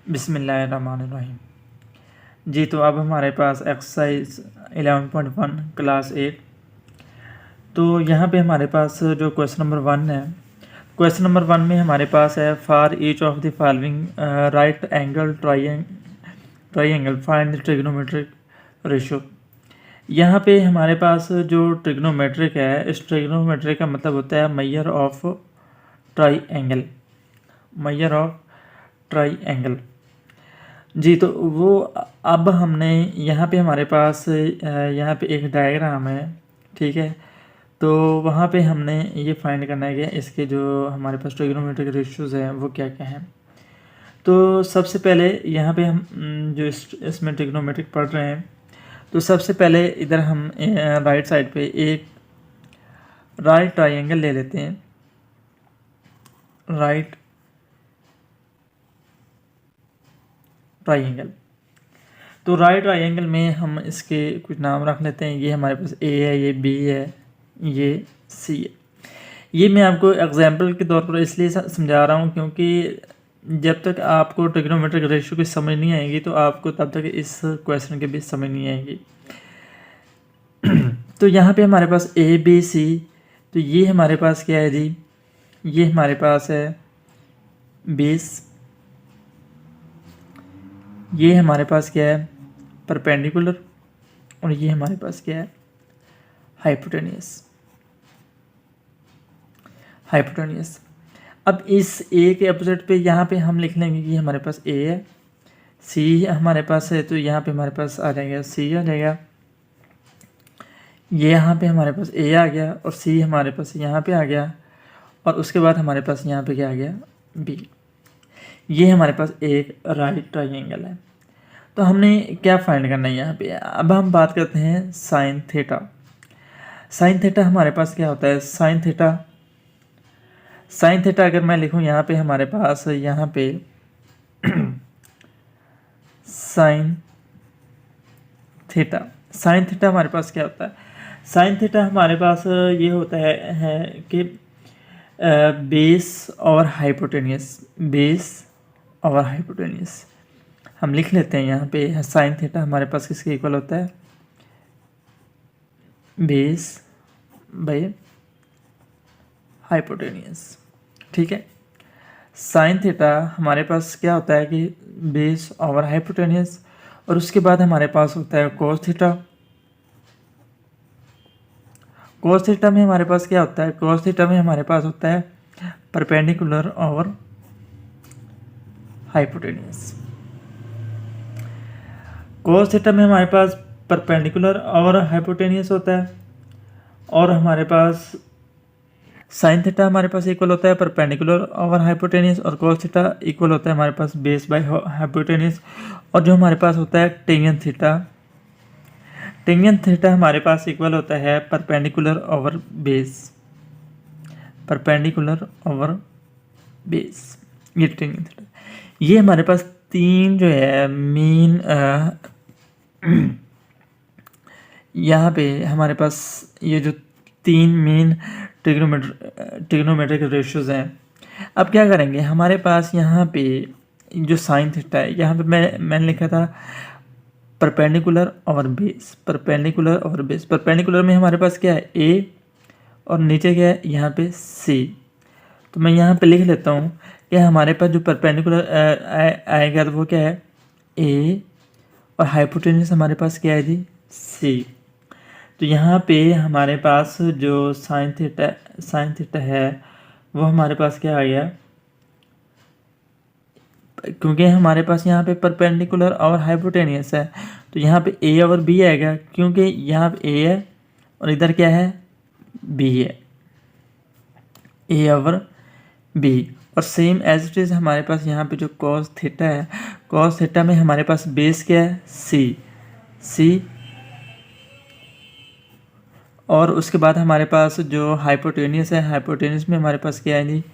बिस्मिल्लाहिर्रहमानिर्रहीम। जी, तो अब हमारे पास एक्सरसाइज 11.1 क्लास 8। तो यहाँ पे हमारे पास जो क्वेश्चन नंबर 1 है, क्वेश्चन नंबर 1 में हमारे पास है for each of the following right angle triangle find the trigonometric ratio. यहाँ पे हमारे पास जो ट्रिग्नोमेट्रिक है, इस ट्रिग्नोमेट्रिक का मतलब होता है measure of triangle, measure of triangle. जी, तो वो अब हमने यहाँ पे हमारे पास यहाँ पे एक डायग्राम है, ठीक है। तो वहाँ पे हमने ये फाइंड करना है कि इसके जो हमारे पास ट्रिग्नोमेट्रिक रेशियोज़ हैं वो क्या क्या हैं। तो सबसे पहले यहाँ पे हम जो इसमें ट्रिग्नोमेट्रिक पढ़ रहे हैं, तो सबसे पहले इधर हम राइट साइड पे एक राइट ट्राइंगल ले लेते हैं। राइट ट्राइंगल, तो राइट ट्राइंगल में हम इसके कुछ नाम रख लेते हैं। ये हमारे पास ए है, ये बी है, ये सी है। ये मैं आपको एग्जांपल के तौर पर इसलिए समझा रहा हूँ क्योंकि जब तक आपको ट्रिग्नोमेट्रिक रेशियो की समझ नहीं आएगी तो आपको तब तक इस क्वेश्चन की भी समझ नहीं आएगी। तो यहाँ पे हमारे पास ए बी सी, तो ये हमारे पास क्या है जी, ये हमारे पास है 20, ये हमारे पास क्या है परपेंडिकुलर, और ये हमारे पास क्या है हाइपोटेनियस। अब इस ए के अपोजिट पे यहाँ पे हम लिख लेंगे कि हमारे पास ए है, सी हमारे पास है, तो यहाँ पे हमारे पास आ जाएगा सी आ जाएगा। ये यहाँ पे हमारे पास ए आ गया और सी हमारे पास यहाँ पे आ गया, और उसके बाद हमारे पास यहाँ पे क्या आ गया बी। ये हमारे पास एक राइट ट्राइंगल है। तो हमने क्या फाइंड करना है यहाँ पे। अब हम बात करते हैं साइन थीटा। साइन थीटा हमारे पास क्या होता है, साइन थीटा अगर मैं लिखूँ यहाँ पे हमारे पास यहाँ पे साइन थीटा हमारे पास क्या होता है। साइन थीटा हमारे पास ये होता है कि बेस और हाइपोटेनियस हम लिख लेते हैं यहाँ पे। साइन थीटा हमारे पास किसके इक्वल होता है, बेस बाय हाइपोटेनियस, ठीक है। साइन थीटा हमारे पास क्या होता है कि बेस ओवर हाइपोटेनियस, और उसके बाद हमारे पास होता है कोस थीटा। कोस थीटा में हमारे पास क्या होता है, कोस थीटा में हमारे पास होता है perpendicular over hypotenuse. Cos theta में हमारे पास परपेंडिकुलर और हाइपोटेनियस होता है, और हमारे पास साइन थीटा हमारे पास इक्वल होता है परपेंडिकुलर और हाइपोटेनियस, और कोस थीटा इक्वल होता है हमारे पास बेस बाय हाइपोटेनियस। और जो हमारे पास होता है टेंजेंट थीटा हमारे पास इक्वल होता है परपेंडिकुलर ओवर बेस। ये टेंजेंट थीटा, ये हमारे पास तीन जो है मेन यहाँ पे हमारे पास ये जो तीन मेन ट्रिग्नोमेट्रिक रेशियोज हैं। अब क्या करेंगे, हमारे पास यहाँ पे जो साइन थीटा है, यहाँ पे मैंने लिखा था परपेंडिकुलर ओवर बेस। परपेंडिकुलर में हमारे पास क्या है ए, और नीचे क्या है यहाँ पे सी। तो मैं यहाँ पे लिख लेता हूँ कि हमारे पास जो परपेंडिकुलर आएगा तो वो क्या है ए, और हाइपोटेन्यूस हमारे पास क्या है जी सी। तो यहाँ पे हमारे पास जो साइन थीटा है वो हमारे पास क्या आ गया, क्योंकि हमारे पास यहाँ पे परपेंडिकुलर और हाइपोटेनियस है तो यहाँ पे ए और बी आएगा, क्योंकि यहाँ पे ए है और इधर क्या है बी है, ए और बी। और सेम एज इट इज़ हमारे पास यहाँ पे जो कॉस थीटा है, कॉस थीटा में हमारे पास बेस क्या है सी, और उसके बाद हमारे पास जो हाइपोटेनियस है, हाइपोटेनियस में हमारे पास क्या है जी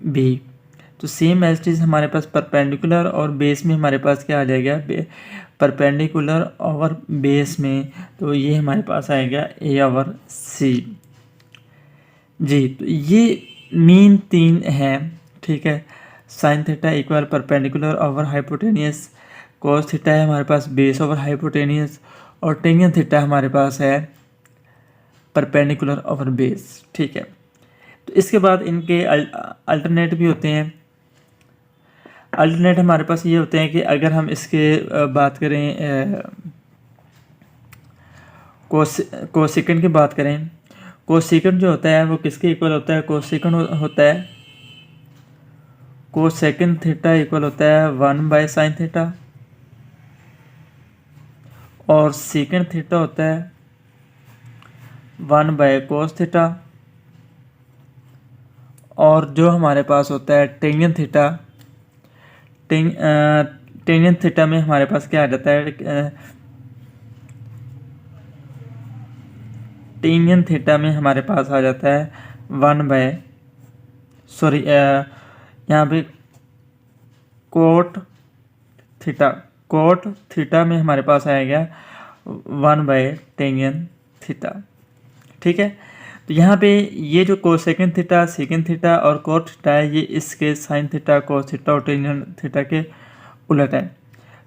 बी। तो सेम एज इट इज़ हमारे पास परपेंडिकुलर और बेस में हमारे पास क्या आ जाएगा परपेंडिकुलर और बेस में, तो ये हमारे पास आएगा ए और सी जी। तो ये मेन तीन हैं, ठीक है। Sine theta equal perpendicular over hypotenuse, cos theta है हमारे पास बेस ओवर हाइपोटेनियस, और टेंजेंट थीटा हमारे पास है परपेंडिकुलर ओवर बेस। ठीक है, तो इसके बाद इनके अल्टरनेट भी होते हैं। अल्टरनेट हमारे पास ये होते हैं कि अगर हम इसके बात करें कोसेकंड की बात करें, कोसेकंड जो होता है वो किसके इक्वल होता है? कोसेकंड होता है कोसेकंड थीटा इक्वल होता है 1/sin थीटा, और सेकंड थीटा होता है 1/cos थीटा, और जो हमारे पास होता है टेंजेंट थीटा, टेंजेंट थीटा में हमारे पास क्या आ जाता है? टेंजेंट थीटा में हमारे पास आ जाता है यहाँ पे कोट थीटा में हमारे पास आएगा 1/टेंजेंट थीटा। ठीक है, तो यहाँ पे ये जो कोसेकंड थीटा, सेकंड थीटा और कोट थीटा है, ये इसके साइन थीटा, कोस थीटा और टेंजेंट थीटा के उलट है।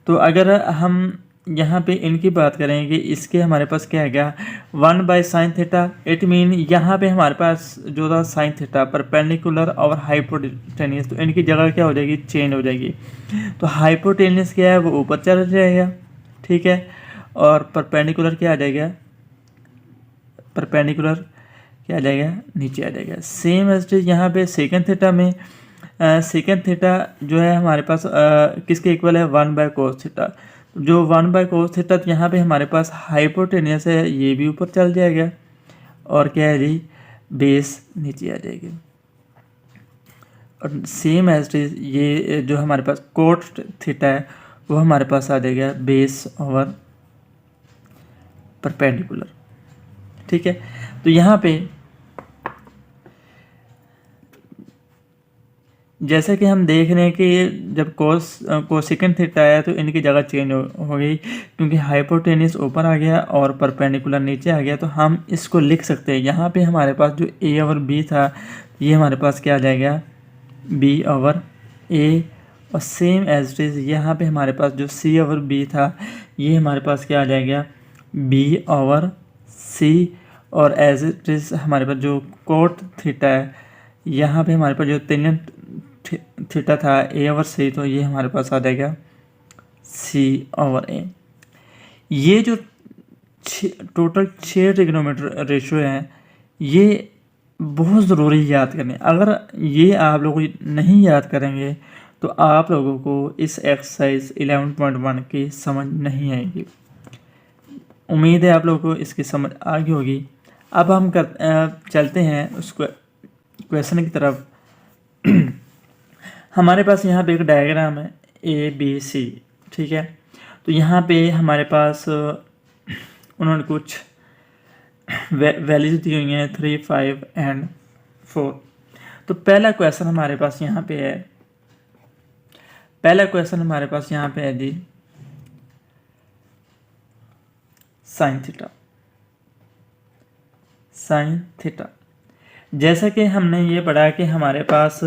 तो अगर हम यहाँ पे इनकी बात करें कि इसके हमारे पास क्या है, क्या 1/sin थीटा, इट मीन यहाँ पे हमारे पास जो था साइन थीटा परपेंडिकुलर और हाइपोटेनियस, तो इनकी जगह क्या हो जाएगी? चेंज हो जाएगी। तो हाइपोटेनियस क्या है वो ऊपर चला जाएगा, ठीक है, और परपेंडिकुलर क्या आ जाएगा? परपेंडिकुलर क्या आ जाएगा? नीचे आ जाएगा। सेम एज यहाँ पे सेकंड थीटा में सेकंड थीटा जो है हमारे पास किसके इक्वल है? 1/cos theta. जो 1/cos थीटा यहाँ पे हमारे पास हाइपोटेनियस है, ये भी ऊपर चल जाएगा, और क्या है जी? बेस नीचे आ जाएगी। और सेम एज ये जो हमारे पास कोट थीटा है वो हमारे पास आ जाएगा बेस ओवर परपेंडिकुलर। ठीक है, तो यहाँ पे जैसे कि हम देख रहे हैं कि जब कोसेकंड थीटा आया तो इनकी जगह चेंज हो गई, क्योंकि हाइपोटेनियस ऊपर आ गया और परपेंडिकुलर नीचे आ गया। तो हम इसको लिख सकते हैं, यहाँ पे हमारे पास जो ए ओवर बी था ये हमारे पास क्या आ जाएगा? बी ओवर ए, और सेम एज इट इज़ यहाँ पे हमारे पास जो सी ओवर बी था ये हमारे पास क्या आ जाएगा? बी ओवर सी, और एज इट इज़ हमारे पास जो कोट थीटा है यहाँ पे हमारे पास जो टेंजेंट थीटा था ए ओवर सी, तो ये हमारे पास आ जाएगा सी ओवर ए। ये जो टोटल 6 ट्रिग्नोमेट्री रेशियो हैं ये बहुत ज़रूरी याद करने। अगर ये आप लोग नहीं याद करेंगे तो आप लोगों को इस एक्सरसाइज 11.1 की समझ नहीं आएगी। उम्मीद है आप लोगों को इसकी समझ आ गई होगी। अब हम चलते हैं उस क्वेश्चन की तरफ। हमारे पास यहाँ पे एक डायग्राम है ABC, ठीक है। तो यहाँ पे हमारे पास उन्होंने कुछ वैल्यूज दी हुई हैं 3, 5 एंड 4। तो पहला क्वेश्चन हमारे पास यहाँ पे है, जी साइन थीटा। जैसा कि हमने ये पढ़ा कि हमारे पास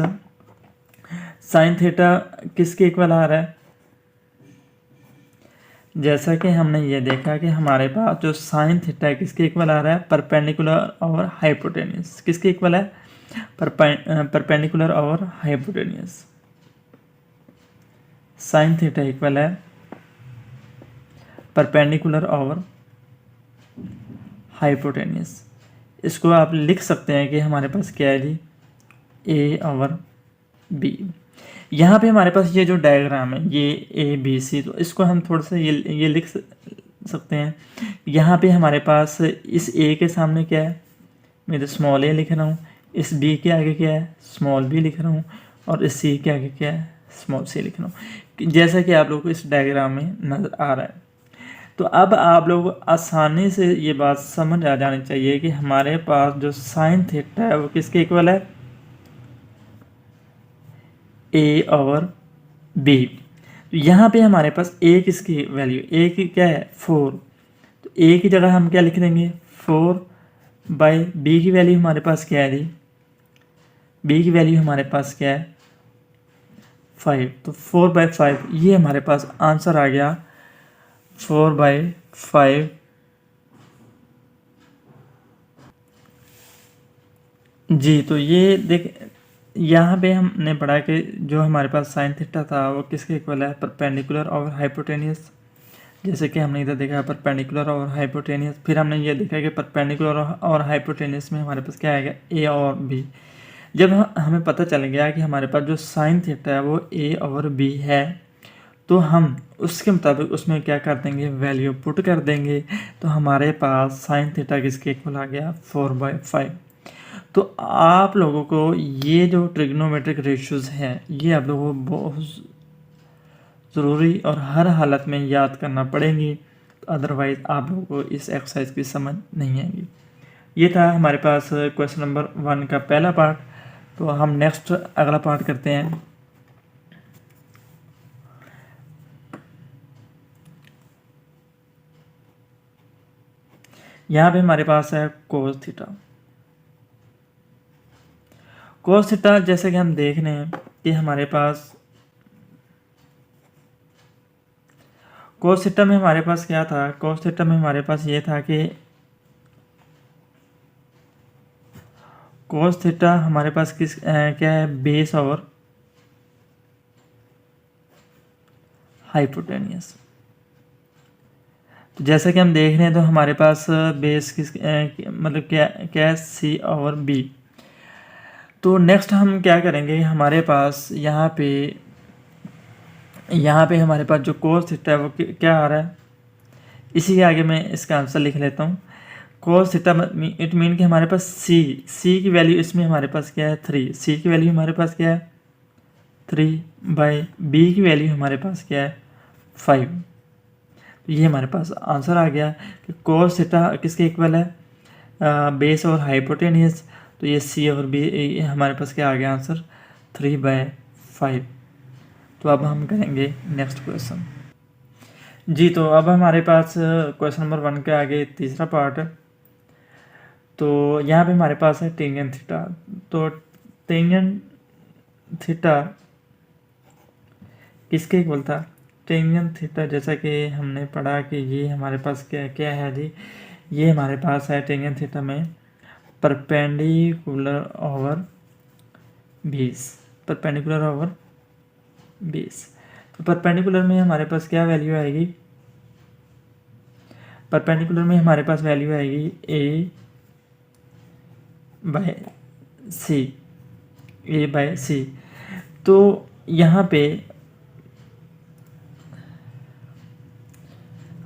साइन थीटा किसके इक्वल आ रहा है, जैसा कि हमने ये देखा कि हमारे पास जो साइन थीटा है किसके इक्वल आ रहा है? परपेंडिकुलर और हाइपोटेनियस। किसके इक्वल है? परपेंडिकुलर और हाइपोटेनियस। साइन थीटा इक्वल है परपेंडिकुलर और हाइपोटेनियस। इसको आप लिख सकते हैं कि हमारे पास क्या है जी? A over B। यहाँ पे हमारे पास ये जो डायग्राम है ये ABC, तो इसको हम थोड़ा सा ये लिख सकते हैं। यहाँ पे हमारे पास इस A के सामने क्या है? मैं तो स्मॉल a लिख रहा हूँ। इस B के आगे क्या है? स्मॉल b लिख रहा हूँ। और इस C के आगे क्या है? स्मॉल c लिख रहा हूँ, जैसा कि आप लोगों को इस डायग्राम में नज़र आ रहा है। तो अब आप लोग आसानी से ये बात समझ आ जानी चाहिए कि हमारे पास जो साइन थीटा है वो किसके इक्वल है? A over B। तो यहाँ पे हमारे पास A किसकी वैल्यू? A की क्या है? 4। तो A की जगह हम क्या लिख देंगे? 4/B की वैल्यू हमारे पास क्या है जी? B की वैल्यू हमारे पास क्या है? 5। तो 4/5 ये हमारे पास आंसर आ गया 4/5। जी, तो ये देख यहाँ पे हमने पढ़ा कि जो हमारे पास साइन थीटा था वो किसके इक्वल है, परपेंडिकुलर और हाइपोटेनियस। जैसे कि हमने इधर देखा परपेंडिकुलर और हाइपोटेनियस, फिर हमने ये देखा कि परपेंडिकुलर और हाइपोटेनियस में हमारे पास क्या आएगा, ए और बी। जब हमें पता चल गया कि हमारे पास जो साइन थीटा है वो ए और बी है, तो हम उसके मुताबिक उसमें क्या कर देंगे, वैल्यू पुट कर देंगे। तो हमारे पास साइन थीटा किसके इक्वल आ गया, 4/5। तो आप लोगों को ये जो ट्रिग्नोमेट्रिक रेशियोज हैं ये आप लोगों को बहुत ज़रूरी और हर हालत में याद करना पड़ेंगी, तो अदरवाइज़ आप लोगों को इस एक्सरसाइज की समझ नहीं आएगी। ये था हमारे पास क्वेश्चन नंबर 1 का पहला पार्ट। तो हम नेक्स्ट अगला पार्ट करते हैं। यहाँ पे हमारे पास है कोस थीटा। कोस थीटा जैसे कि हम देख रहे हैं कि हमारे पास कोस थीटा में हमारे पास क्या था, कोस थीटा में हमारे पास ये था कि कोस थीटा हमारे पास क्या है, बेस और हाइपोटेनियस। तो जैसे कि हम देख रहे हैं तो हमारे पास बेस मतलब क्या है, सी और बी। तो नेक्स्ट हम क्या करेंगे, हमारे पास यहाँ पे हमारे पास जो कोस थीटा है वो क्या आ रहा है, इसी के आगे मैं इसका आंसर लिख लेता हूँ। कोस थीटा इट मीन कि हमारे पास सी की वैल्यू इसमें हमारे पास क्या है, 3। सी की वैल्यू हमारे पास क्या है, 3/बी की वैल्यू हमारे पास क्या है, 5। तो ये हमारे पास आंसर आ गया कि कोस थीटा किसके इक्वल है, बेस और हाइपोटेनियस। तो ये सी और बी हमारे पास क्या आ गया आंसर, 3/5। तो अब हम करेंगे नेक्स्ट क्वेश्चन। जी, तो अब हमारे पास क्वेश्चन नंबर 1 के आगे तीसरा पार्ट है। तो यहाँ पे हमारे पास है टेंजेंट थीटा। तो टेंजेंट थीटा किसके इक्वल था, टेंजेंट थीटा जैसा कि हमने पढ़ा कि ये हमारे पास क्या है जी, ये हमारे पास है टेंजेंट थीटा में perpendicular over base, perpendicular over base. तो परपेंडिकुलर में हमारे पास क्या वैल्यू आएगी, परपेंडिकुलर में हमारे पास वैल्यू आएगी a/c। तो यहाँ पे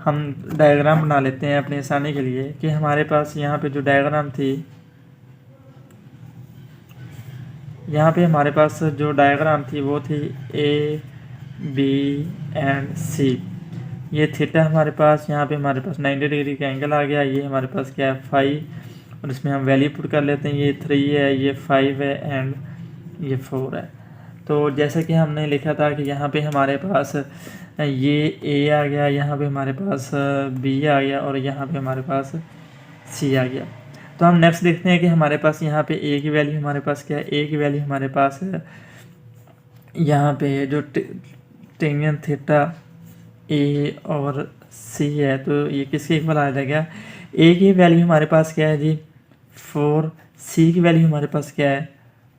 हम डायग्राम बना लेते हैं अपनी आसानी के लिए कि हमारे पास यहाँ पे जो डायग्राम थी, यहाँ पे हमारे पास जो डायग्राम थी वो थी A, B एंड C। ये थीटा हमारे पास, यहाँ पे हमारे पास 90 डिग्री का एंगल आ गया। ये हमारे पास क्या है, 5, और इसमें हम वैल्यू पुट कर लेते हैं। ये 3 है, ये 5 है एंड ये 4 है। तो जैसे कि हमने लिखा था कि यहाँ पे हमारे पास ये A आ गया, यहाँ पे हमारे पास B आ गया और यहाँ पे हमारे पास C आ गया। तो हम नेक्स्ट देखते हैं कि हमारे पास यहाँ पे A की वैल्यू हमारे पास क्या है, A की वैल्यू हमारे पास है यहाँ पे जो टेंजेंट थीटा A और C है, तो ये किसके इक्वल आ जाएगा, A की वैल्यू हमारे पास क्या है जी, 4, C की वैल्यू हमारे पास क्या है,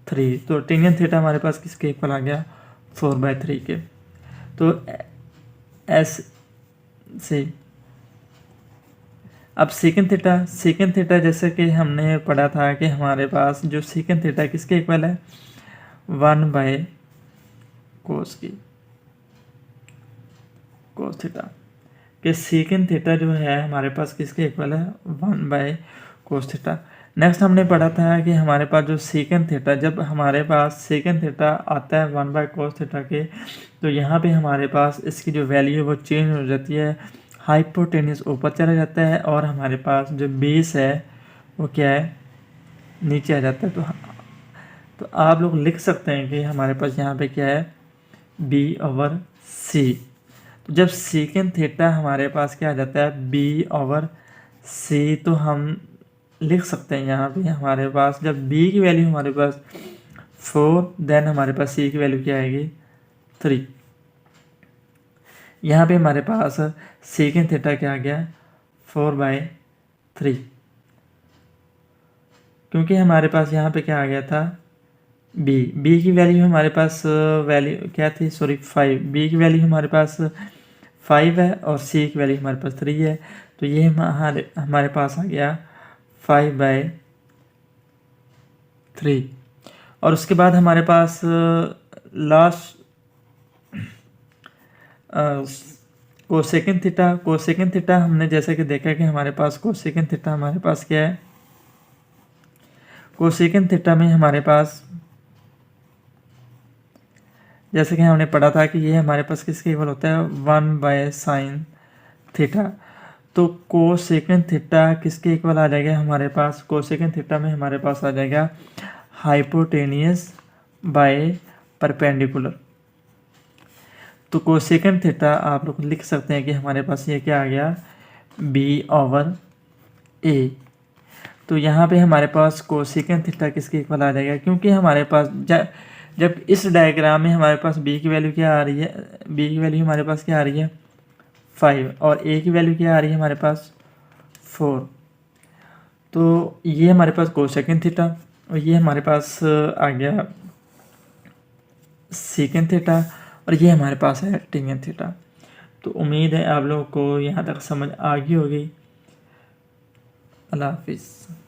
3। तो टेंजेंट थीटा हमारे पास किसके इक्वल आ गया, 4/3 के। तो से अब सेकंड थीटा जैसे कि हमने पढ़ा था कि हमारे पास जो सेकंड थीटा किसके इक्वल है, 1/cos थीटा। कि सेकंड थीटा जो है हमारे पास किसके इक्वल है, 1/cos थीटा। नेक्स्ट हमने पढ़ा था कि हमारे पास जो सेकंड थीटा, जब हमारे पास सेकंड थीटा आता है 1/cos थीटा के, तो यहाँ पे हमारे पास इसकी जो वैल्यू है वो चेंज हो जाती है, हाइपोटेनियस ऊपर चला जाता है और हमारे पास जो बेस है वो क्या है, नीचे आ जाता है। तो आप लोग लिख सकते हैं कि हमारे पास यहाँ पे क्या है, B/C। तो जब सेकंड थीटा हमारे पास क्या आ जाता है, B/C, तो हम लिख सकते हैं यहाँ पे हमारे पास जब B की वैल्यू हमारे पास 4, देन हमारे पास C की वैल्यू क्या आएगी, 3। यहाँ पे हमारे पास सेकेंड थीटा क्या आ गया 4/3, क्योंकि हमारे पास यहाँ पे क्या आ गया था बी की वैल्यू हमारे पास वैल्यू क्या थी 5। बी की वैल्यू हमारे पास 5 है और सी की वैल्यू हमारे पास 3 है, तो ये हमारे पास आ गया 5/3। और उसके बाद हमारे पास लास्ट कोसेकंड थीटा हमने जैसे कि देखा कि हमारे पास कोसेकंड थीटा हमारे पास क्या है, कोसेकंड थीटा में हमारे पास जैसे कि हमने पढ़ा था कि ये हमारे पास किसके इक्वल होता है 1/sin थीटा। तो कोसेकंड थीटा किसके इक्वल आ जाएगा हमारे पास, कोसेकंड थीटा में हमारे पास आ जाएगा हाइपोटेनियस बाय परपेंडिकुलर। तो कोसेकंड थीटा आप लोग लिख सकते हैं कि हमारे पास ये क्या आ गया b/a। तो यहाँ पे हमारे पास कोसेकंड थीटा किसके इक्वल आ जाएगा, क्योंकि हमारे पास जब इस डायग्राम में हमारे पास b की वैल्यू क्या आ रही है, b की वैल्यू हमारे पास क्या आ रही है 5 और a की वैल्यू क्या आ रही है हमारे पास 4। तो ये हमारे पास कोसेकंड थीटा और ये हमारे पास आ गया सेकंड थीटा और ये हमारे पास है टेंजेंट थीटा। तो उम्मीद है आप लोगों को यहाँ तक समझ आ गई होगी। अल्लाह हाफिज़।